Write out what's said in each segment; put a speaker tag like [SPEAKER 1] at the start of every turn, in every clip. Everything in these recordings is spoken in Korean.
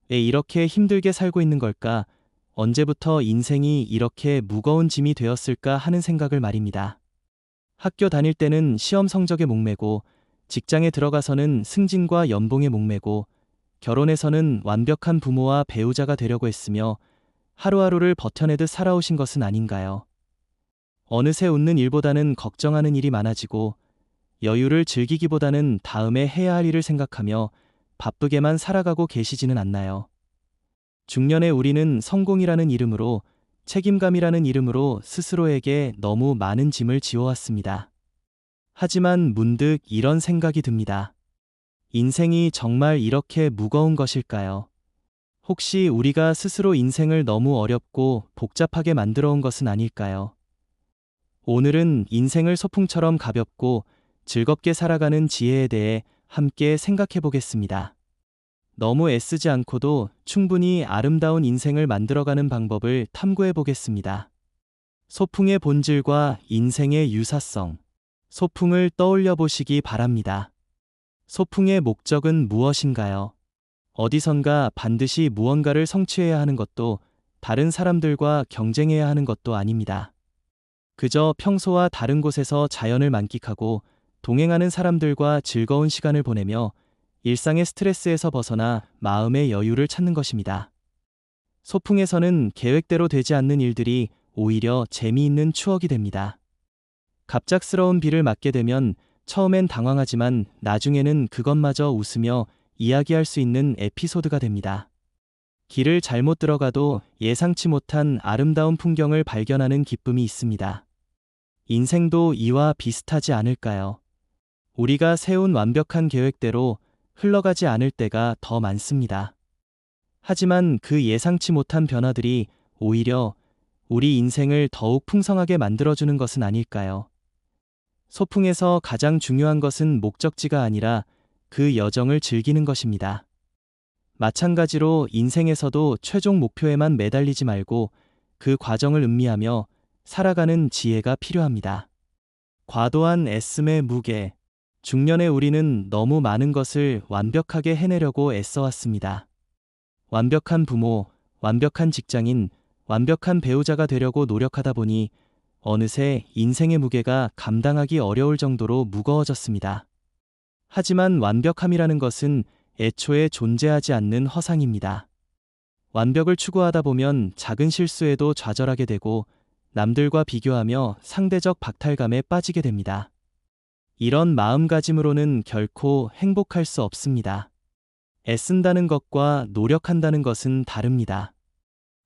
[SPEAKER 1] 왜 이렇게 힘들게 살고 있는 걸까? 언제부터 인생이 이렇게 무거운 짐이 되었을까 하는 생각을 말입니다. 학교 다닐 때는 시험 성적에 목매고, 직장에 들어가서는 승진과 연봉에 목매고, 결혼해서는 완벽한 부모와 배우자가 되려고 했으며, 하루하루를 버텨내듯 살아오신 것은 아닌가요? 어느새 웃는 일보다는 걱정하는 일이 많아지고, 여유를 즐기기보다는 다음에 해야 할 일을 생각하며 바쁘게만 살아가고 계시지는 않나요? 중년의 우리는 성공이라는 이름으로, 책임감이라는 이름으로 스스로에게 너무 많은 짐을 지어왔습니다. 하지만 문득 이런 생각이 듭니다. 인생이 정말 이렇게 무거운 것일까요? 혹시 우리가 스스로 인생을 너무 어렵고 복잡하게 만들어 온 것은 아닐까요? 오늘은 인생을 소풍처럼 가볍고 즐겁게 살아가는 지혜에 대해 함께 생각해 보겠습니다. 너무 애쓰지 않고도 충분히 아름다운 인생을 만들어가는 방법을 탐구해 보겠습니다. 소풍의 본질과 인생의 유사성. 소풍을 떠올려 보시기 바랍니다. 소풍의 목적은 무엇인가요? 어디선가 반드시 무언가를 성취해야 하는 것도, 다른 사람들과 경쟁해야 하는 것도 아닙니다. 그저 평소와 다른 곳에서 자연을 만끽하고 동행하는 사람들과 즐거운 시간을 보내며 일상의 스트레스에서 벗어나 마음의 여유를 찾는 것입니다. 소풍에서는 계획대로 되지 않는 일들이 오히려 재미있는 추억이 됩니다. 갑작스러운 비를 맞게 되면 처음엔 당황하지만 나중에는 그것마저 웃으며 이야기할 수 있는 에피소드가 됩니다. 길을 잘못 들어가도 예상치 못한 아름다운 풍경을 발견하는 기쁨이 있습니다. 인생도 이와 비슷하지 않을까요? 우리가 세운 완벽한 계획대로 흘러가지 않을 때가 더 많습니다. 하지만 그 예상치 못한 변화들이 오히려 우리 인생을 더욱 풍성하게 만들어주는 것은 아닐까요? 소풍에서 가장 중요한 것은 목적지가 아니라 그 여정을 즐기는 것입니다. 마찬가지로 인생에서도 최종 목표에만 매달리지 말고 그 과정을 음미하며 살아가는 지혜가 필요합니다. 과도한 애씀의 무게. 중년의 우리는 너무 많은 것을 완벽하게 해내려고 애써왔습니다. 완벽한 부모, 완벽한 직장인, 완벽한 배우자가 되려고 노력하다 보니 어느새 인생의 무게가 감당하기 어려울 정도로 무거워졌습니다. 하지만 완벽함이라는 것은 애초에 존재하지 않는 허상입니다. 완벽을 추구하다 보면 작은 실수에도 좌절하게 되고 남들과 비교하며 상대적 박탈감에 빠지게 됩니다. 이런 마음가짐으로는 결코 행복할 수 없습니다. 애쓴다는 것과 노력한다는 것은 다릅니다.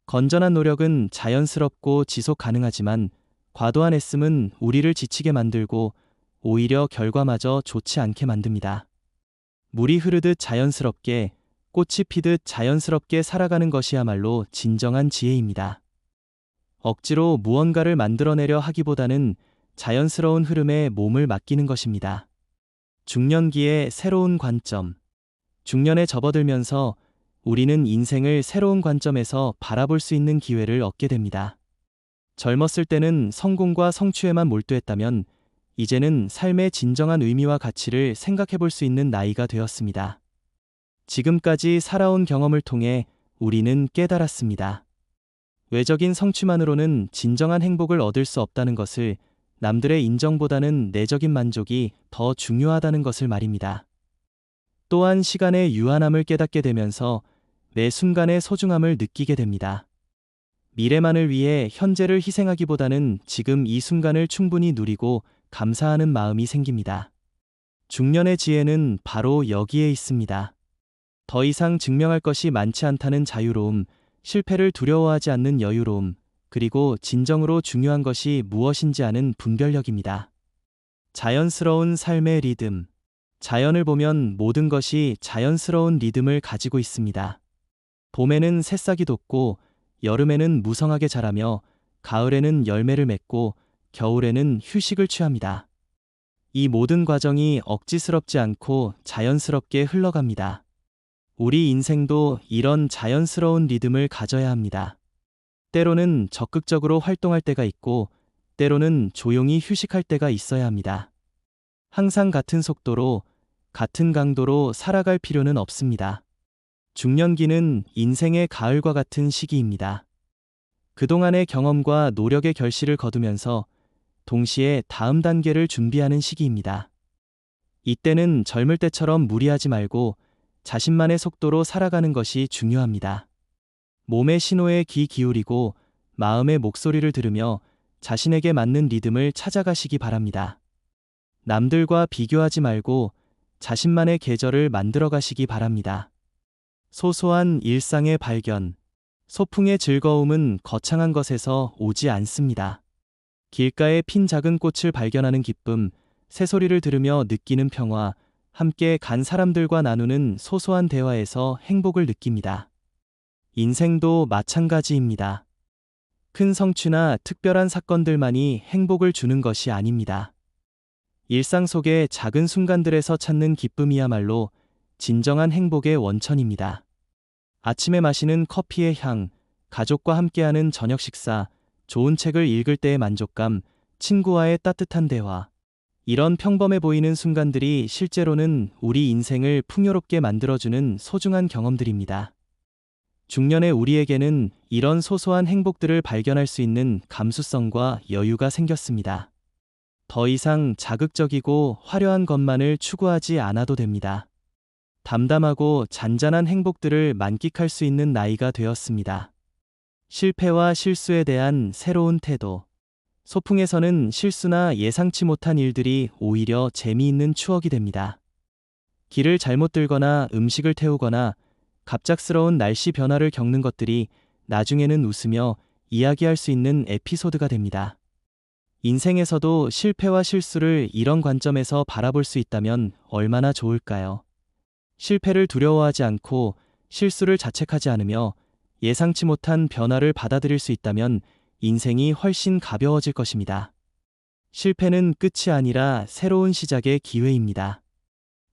[SPEAKER 1] 건전한 노력은 자연스럽고 지속 가능하지만 과도한 애씀은 우리를 지치게 만들고 오히려 결과마저 좋지 않게 만듭니다. 물이 흐르듯 자연스럽게, 꽃이 피듯 자연스럽게 살아가는 것이야말로 진정한 지혜입니다. 억지로 무언가를 만들어내려 하기보다는 자연스러운 흐름에 몸을 맡기는 것입니다. 중년기의 새로운 관점. 중년에 접어들면서 우리는 인생을 새로운 관점에서 바라볼 수 있는 기회를 얻게 됩니다. 젊었을 때는 성공과 성취에만 몰두했다면 이제는 삶의 진정한 의미와 가치를 생각해 볼 수 있는 나이가 되었습니다. 지금까지 살아온 경험을 통해 우리는 깨달았습니다. 외적인 성취만으로는 진정한 행복을 얻을 수 없다는 것을, 남들의 인정보다는 내적인 만족이 더 중요하다는 것을 말입니다. 또한 시간의 유한함을 깨닫게 되면서 매 순간의 소중함을 느끼게 됩니다. 미래만을 위해 현재를 희생하기보다는 지금 이 순간을 충분히 누리고 감사하는 마음이 생깁니다. 중년의 지혜는 바로 여기에 있습니다. 더 이상 증명할 것이 많지 않다는 자유로움, 실패를 두려워하지 않는 여유로움, 그리고 진정으로 중요한 것이 무엇인지 아는 분별력입니다. 자연스러운 삶의 리듬. 자연을 보면 모든 것이 자연스러운 리듬을 가지고 있습니다. 봄에는 새싹이 돋고, 여름에는 무성하게 자라며, 가을에는 열매를 맺고, 겨울에는 휴식을 취합니다. 이 모든 과정이 억지스럽지 않고 자연스럽게 흘러갑니다. 우리 인생도 이런 자연스러운 리듬을 가져야 합니다. 때로는 적극적으로 활동할 때가 있고, 때로는 조용히 휴식할 때가 있어야 합니다. 항상 같은 속도로, 같은 강도로 살아갈 필요는 없습니다. 중년기는 인생의 가을과 같은 시기입니다. 그동안의 경험과 노력의 결실을 거두면서 동시에 다음 단계를 준비하는 시기입니다. 이때는 젊을 때처럼 무리하지 말고 자신만의 속도로 살아가는 것이 중요합니다. 몸의 신호에 귀 기울이고 마음의 목소리를 들으며 자신에게 맞는 리듬을 찾아가시기 바랍니다. 남들과 비교하지 말고 자신만의 계절을 만들어 가시기 바랍니다. 소소한 일상의 발견. 소풍의 즐거움은 거창한 것에서 오지 않습니다. 길가에 핀 작은 꽃을 발견하는 기쁨, 새소리를 들으며 느끼는 평화, 함께 간 사람들과 나누는 소소한 대화에서 행복을 느낍니다. 인생도 마찬가지입니다. 큰 성취나 특별한 사건들만이 행복을 주는 것이 아닙니다. 일상 속의 작은 순간들에서 찾는 기쁨이야말로 진정한 행복의 원천입니다. 아침에 마시는 커피의 향, 가족과 함께하는 저녁 식사, 좋은 책을 읽을 때의 만족감, 친구와의 따뜻한 대화. 이런 평범해 보이는 순간들이 실제로는 우리 인생을 풍요롭게 만들어주는 소중한 경험들입니다. 중년의 우리에게는 이런 소소한 행복들을 발견할 수 있는 감수성과 여유가 생겼습니다. 더 이상 자극적이고 화려한 것만을 추구하지 않아도 됩니다. 담담하고 잔잔한 행복들을 만끽할 수 있는 나이가 되었습니다. 실패와 실수에 대한 새로운 태도. 소풍에서는 실수나 예상치 못한 일들이 오히려 재미있는 추억이 됩니다. 길을 잘못 들거나 음식을 태우거나 갑작스러운 날씨 변화를 겪는 것들이 나중에는 웃으며 이야기할 수 있는 에피소드가 됩니다. 인생에서도 실패와 실수를 이런 관점에서 바라볼 수 있다면 얼마나 좋을까요? 실패를 두려워하지 않고 실수를 자책하지 않으며 예상치 못한 변화를 받아들일 수 있다면 인생이 훨씬 가벼워질 것입니다. 실패는 끝이 아니라 새로운 시작의 기회입니다.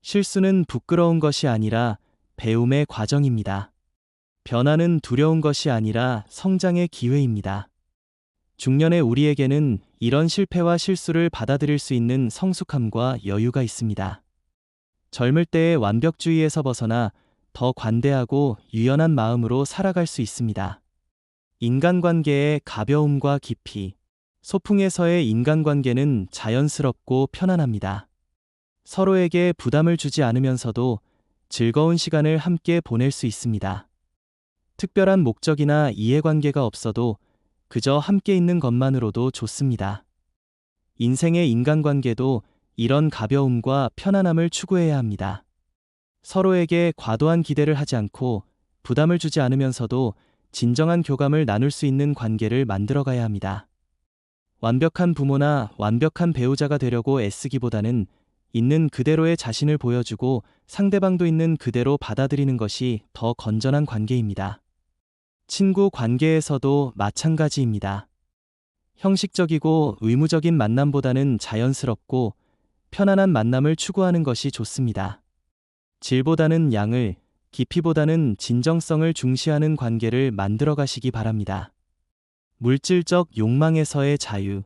[SPEAKER 1] 실수는 부끄러운 것이 아니라 배움의 과정입니다. 변화는 두려운 것이 아니라 성장의 기회입니다. 중년의 우리에게는 이런 실패와 실수를 받아들일 수 있는 성숙함과 여유가 있습니다. 젊을 때의 완벽주의에서 벗어나 더 관대하고 유연한 마음으로 살아갈 수 있습니다. 인간관계의 가벼움과 깊이. 소풍에서의 인간관계는 자연스럽고 편안합니다. 서로에게 부담을 주지 않으면서도 즐거운 시간을 함께 보낼 수 있습니다. 특별한 목적이나 이해관계가 없어도 그저 함께 있는 것만으로도 좋습니다. 인생의 인간관계도 이런 가벼움과 편안함을 추구해야 합니다. 서로에게 과도한 기대를 하지 않고 부담을 주지 않으면서도 진정한 교감을 나눌 수 있는 관계를 만들어가야 합니다. 완벽한 부모나 완벽한 배우자가 되려고 애쓰기보다는 있는 그대로의 자신을 보여주고 상대방도 있는 그대로 받아들이는 것이 더 건전한 관계입니다. 친구 관계에서도 마찬가지입니다. 형식적이고 의무적인 만남보다는 자연스럽고 편안한 만남을 추구하는 것이 좋습니다. 질보다는 양을, 깊이보다는 진정성을 중시하는 관계를 만들어 가시기 바랍니다. 물질적 욕망에서의 자유.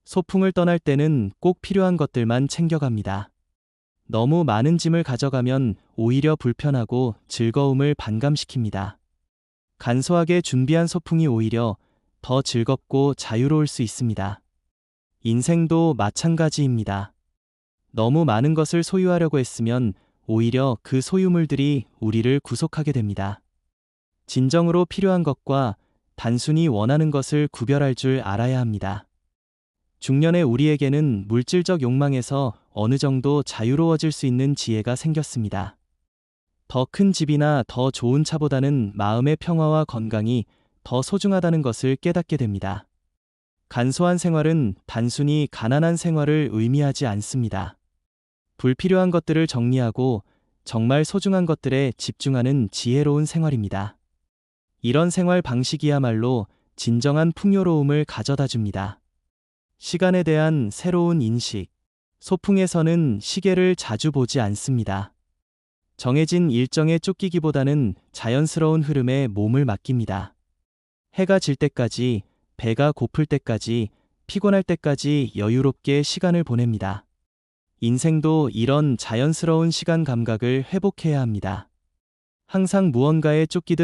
[SPEAKER 1] 소풍을 떠날 때는 꼭 필요한 것들만 챙겨갑니다. 너무 많은 짐을 가져가면 오히려 불편하고 즐거움을 반감시킵니다. 간소하게 준비한 소풍이 오히려 더 즐겁고 자유로울 수 있습니다. 인생도 마찬가지입니다. 너무 많은 것을 소유하려고 했으면 오히려 그 소유물들이 우리를 구속하게 됩니다. 진정으로 필요한 것과 단순히 원하는 것을 구별할 줄 알아야 합니다. 중년의 우리에게는 물질적 욕망에서 어느 정도 자유로워질 수 있는 지혜가 생겼습니다. 더 큰 집이나 더 좋은 차보다는 마음의 평화와 건강이 더 소중하다는 것을 깨닫게 됩니다. 간소한 생활은 단순히 가난한 생활을 의미하지 않습니다. 불필요한 것들을 정리하고 정말 소중한 것들에 집중하는 지혜로운 생활입니다. 이런 생활 방식이야말로 진정한 풍요로움을 가져다 줍니다. 시간에 대한 새로운 인식. 소풍에서는 시계를 자주 보지 않습니다. 정해진 일정에 쫓기기보다는 자연스러운 흐름에 몸을 맡깁니다. 해가 질 때까지, 배가 고플 때까지, 피곤할 때까지 여유롭게 시간을 보냅니다. 인생도 이런 자연스러운 시간 감각을 회복해야 합니다. 항상 무언가에 쫓기듯